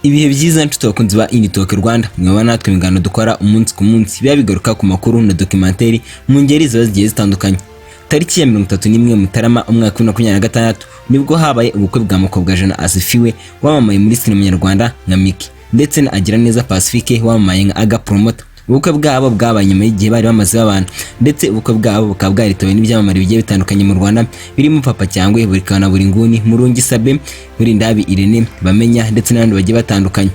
Ibihe byiza nshuti bakunzi ba Initalk Rwanda, mwaba natwe ingano dukora umunsi ku munsi biba bigaruka ku makuru na documentary mu ngeri zigiye zitandukanye. Tariki ya 31 Mutarama umwaka wa 2026 nibwo habaye ubukwe bwa mukobwa Jana Asifiwe wamamaye muri sinema nyarwanda nka Miki ndetse na Agiraneza Pacifique wamamaye nka Aga Promoter. Ubukwe bwabo bwabaye nyuma y'igihe bari bamaze babana, ndetse ubukwe bwabo bukaba bwaritowe n'ibyamamare bigiye bitandukanye mu Rwanda birimo Papa Cyangwe, Burikana Buringuni, Murungi Sabe, Burindabi Irene, Bamenya ndetse n'abandi bagiye batandukanye.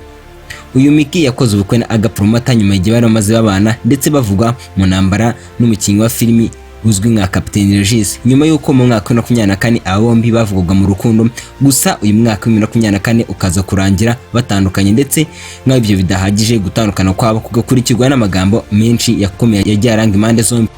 Uyu Miki yakoze ubukwe na Aga Promoter nyuma y'igihe bari bamaze babana ndetse bavugwa mu ntambara n'umukinnyi wa filimi uzwi nka Captain Regis, nyuma y'uko mu mwaka wa 2024 abo bombi bavugwaga mu rukundo. Gusa uyu mwaka wa 2024 ukaza kurangira batandukanye, ndetse nk'ibyo bidahagije gutandukana kwabo kugakurikirwa n'amagambo menshi yakomeye yagiye aranga impande zombi.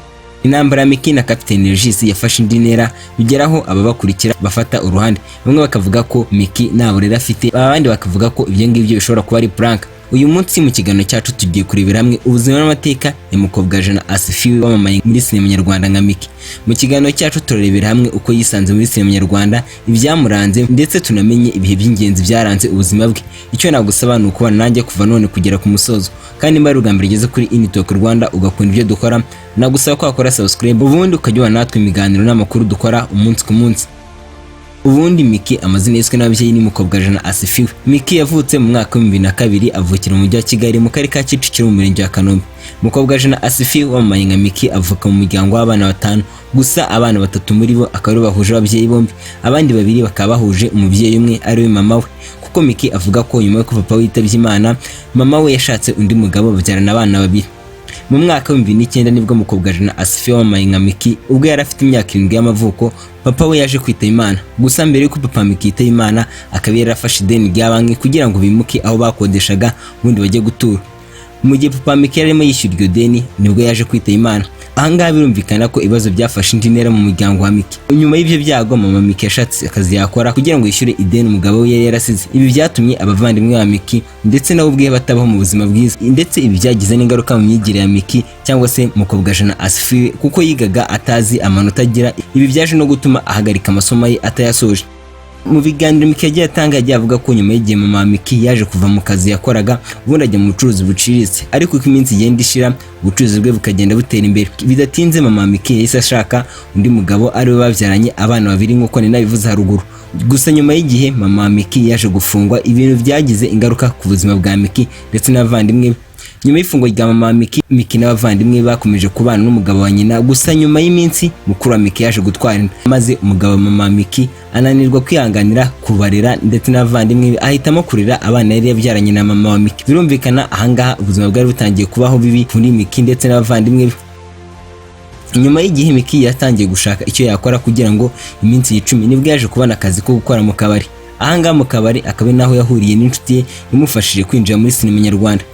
Intambara ya Miki na Captain Regis yafashe indi ntera bigeraho ababakurikira bafata uruhande. Bamwe bakavuga ko Miki nta burere afite, abandi bakavuga ko ibyo ngibyo bishobora kuba ari prank. Uyu munsi mu kiganiro cyacu tugiye kurebera hamwe ubuzima n'amateka ya mukobwa Jana Asifiwe wamamaye muri sinema nyarwanda nka Miki. Mu kiganiro cyacu turebera hamwe uko yisanze muri sinema nyarwanda, ibyamuranze, ndetse tunamenye ibihe by'ingenzi byaranze ubuzima bwe. Icyo nagusaba ni ukubana nanjye kuva none kugera ku musozo, kandi mbari ugambira igeze kuri Initalk Rwanda ugakunda ibyo dukora, nagusaba ko wakora subscribe ubundi ukajya natwe imiganiro n'amakuru dukora umunsi ku munsi. Ubundi Miki amazina yiswe n'ababyeyi ni mukobwa Jana Asifiwe. Miki yavutse mu mwaka wa 2002 avukira mu mujyi wa Kigali mu karere ka Kicukiro mu murenge wa Kanombe. Mukobwa Jana Asifiwe wamamaye nka Miki avuka mu muryango w'abana 5, gusa abana 3 muri bo akaba bahuje ababyeyi bombi, abandi 2 bakaba bahuje umubyeyi umwe ari we mama we, kuko Miki avuga ko nyuma yo papa witabye Imana mama we yashatse undi mugabo babyarana abana 2. Mu mwaka wa 2009 nibwo mukobwa Jana Asifiwe wamamaye nka Miki ubwo yari afite imyaka 7 y'amavuko papa we yaje kwitaba Imana. Gusa mbere yuko papa Miki yitaba Imana akaba yarafashe ideni rya banki kugira ngo bimuke aho bakodeshaga ubundi bajye gutura. Mu gihe papa Miki yarimo yishyura iryo deni nibwo yaje kwitaba Imana. Ahangaha birumvikana ko ibibazo byafashe indi ntera mu muryango wa Miki. Nyuma y'ibyo byago mama Miki yashatse akazi yakora kugira ngo yishyure ideni umugabo we yari yarasize. Ibi byatumye abavandimwe ba Miki ndetse nabo ubwe batabaho mu buzima bwiza, ndetse ibi byagize n'ingaruka mu myigire ya Miki cyangwa se mukobwa Jana Asifiwe, kuko yigaga atazi amanota agira. Ibi byaje no gutuma ahagarika amasomo ye atayasoje. Mu biganiro Miki yagiye atanga yagiye avuga ko nyuma y'igihe mama Miki yaje kuva mu kazi yakoraga ubundi ajya mu bucuruzi buciriritse, ariko uko iminsi igenda ishira ubucuruzi bwe bukagenda butera imbere. Bidatinze mama Miki yahise ashaka undi mugabo ari we babyaranye abana 2 nk'uko ni nabivuze haruguru. Gusa nyuma y'igihe mama Miki yaje gufungwa, ibintu byagize ingaruka ku buzima bwa Miki ndetse n'abavandimwe be. Nyuma y'ifungwa rya mama Miki n'abavandimwe bakomeje kubana n'umugabo wa nyina. Gusa nyuma y'iminsi mukuru wa Miki yaje gutwara inda, maze umugabo wa mama Miki ananirwa kwihanganira kubarera ndetse n'abavandimwe be, ahitamo kurera abana yari yabyaranye na mama wa Miki. Birumvikana ahangaha ubuzima bwari butangiye kubaho bibi kuri Miki ndetse n'abavandimwe be. Nyuma y'igihe Miki yatangiye gushaka icyo yakora kugira ngo iminsi 10 nibwo yaje kubona akazi ko gukora mu kabari. Ahangaha mu kabari akaba naho yahuriye n'inshuti ye imufashije kwinjira muri sinema nyarwanda.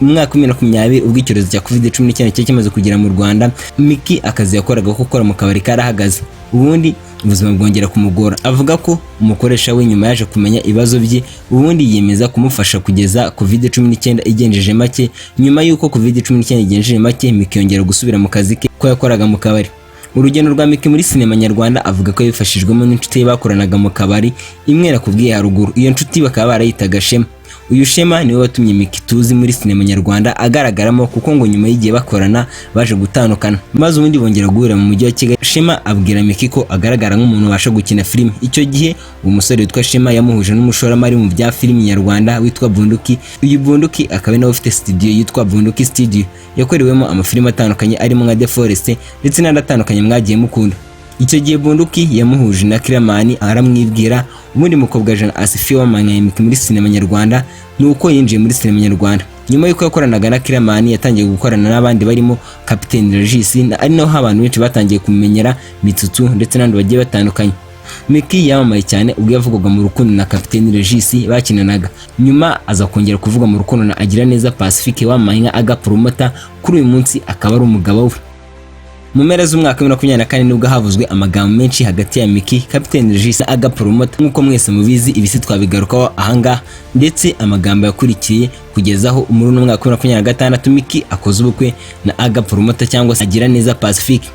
Mu mwaka wa 2020 ubwo icyorezo cya COVID-19 cyari kimaze kugera mu Rwanda, Miki akazi yakoraga ko gukora mu kabari karahagaze, ubundi ubuzima bwongera kumugora. Avuga ko umukoresha we nyuma yaje kumenya ibibazo bye, ubundi yemeza kumufasha kugeza COVID-19 igenjeje make. Nyuma y'uko COVID-19 igenjeje make, Miki yongera gusubira mu kazi ke ko yakoraga mu kabari. Urugendo rwa Miki muri sinema nyarwanda avuga ko yifashijwemo n'inshuti ye bakoranaga mu kabari, imwe nakubwiye haruguru. Iyo nshuti bakaba barayitaga Shema. Uyu Shema niwe watumye Miki tuzi muri sinema nyarwanda agaragaramo, kuko ngo nyuma y'igihe bakorana baje gutandukana, maze ubundi bongera guhura mu mujyi wa Kigali. Shema abwira Miki ko agaragara nk'umuntu ubasha gukina filime. Icyo gihe uwo musore witwa Shema yamuhuje n'umushoramari mu bya filime nyarwanda witwa Bunduki. Uyu Bunduki akaba nawe ufite studio yitwa Bunduki Studio yakorewemo amafilime atandukanye arimo nka The Forest ndetse n'andatandukanye mwagiye mukunda. Icyo gihe Bunduki yamuhuje na Kiramani aramwibwira. Ubundi mukobwa Jana Asifiwe wamamaye Miki muri sinema nyarwanda nuko yinjiye muri sinema nyarwanda. Nyuma y'uko yakoranaga na Kiramani yatangiye gukorana n'abandi barimo Captain Regis, ari naho abantu benshi batangiye kumenyera Mitsutsu ndetse n'abandi bagiye batandukanye. Miki yamamaye cyane ubwo yavugwaga mu rukundo na Captain Regis bakinanaga. Nyuma aza kongera kuvuga mu rukundo na Agiraneza Pacifique wamamaye nka Aga Promoter, kuri uyu munsi akaba ari umugabo we. Mu mpera z'umwaka wa 2024 nibwo havuzwe amagambo menshi hagati ya Miki, Captain Regis na Aga Promoter. Nk'uko mwese mubizi ibisi twabigarukaho ahangaha, ndetse amagambo yakurikiye kugezaho muri umwaka wa 2026 Miki akoze ubukwe na Aga Promoter cyangwa se Agiraneza Pacifique.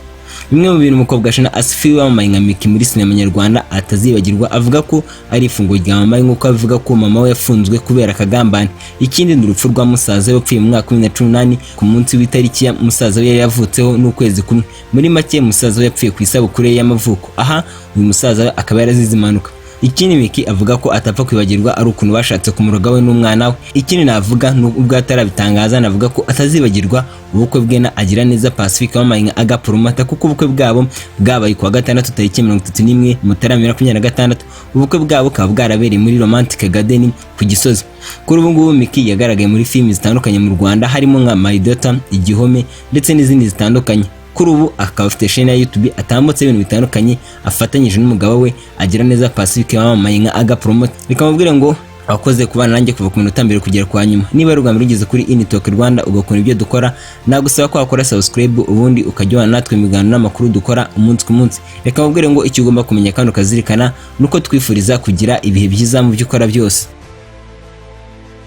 Bimwe mu bintu umukobwa Shana Asifiwe wamamaye nka Miki muri sinema nyarwanda atazibagirwa, avuga ko ari ifunguro rya mama nk'uko avuga ko mama we yafunzwe kubera akagambane. Ikindi ni urupfu rwa musaza we wapfuye mu mwaka wa 2018 ku munsi w'itariki ya musaza we yari yavutseho n'ukwezi kumwe. Muri make musaza we yapfuye ku isabukuru ye y'amavuko. Aha uyu musaza akaba yarazize impanuka. Ikindi Miki avuga ko atapfa kwibagirwa ari ukuntu bashatse kumuroga we n'umwana we. Ikindi navuga n'ubwo atarabitangaza, navuga ko atazibagirwa ubukwe bwe na Agiraneza Pacifique wamamaye nka Agapromata, kuko ubukwe bwabo bwabaye ku wa gatandatu tariki 31 Mutarama 2026. Ubukwe bwabo bukaba bwarabereye muri Romantic Garden ku Gisozi. Kuri ubu ngubu Miki yagaragaye muri filimi zitandukanye mu Rwanda harimo nka My Daughter, Igihome ndetse n'izindi zitandukanye. Kuri ubu akaba afite chaîne ya YouTube atambutse ibintu bitandukanye afatanyije n'umugabo we Agiraneza Pacifique wamamaye nka Agapromota. Bikamubwira ngo akoze kubana nanjye kuva ku minota mbere kugera kwa nyuma. Niba ari ubwambere ugeze kuri Initalk Rwanda ugakora ibyo dukora, nagusaba ko wakora subscribe ubundi ukajya natwe imigano n'amakuru dukora umunsi ku munsi. Reka mubwire ngo icyo ugomba kumenya kandi ukazirikana nuko twifuriza kugira ibihe byiza mu byo ukora byose.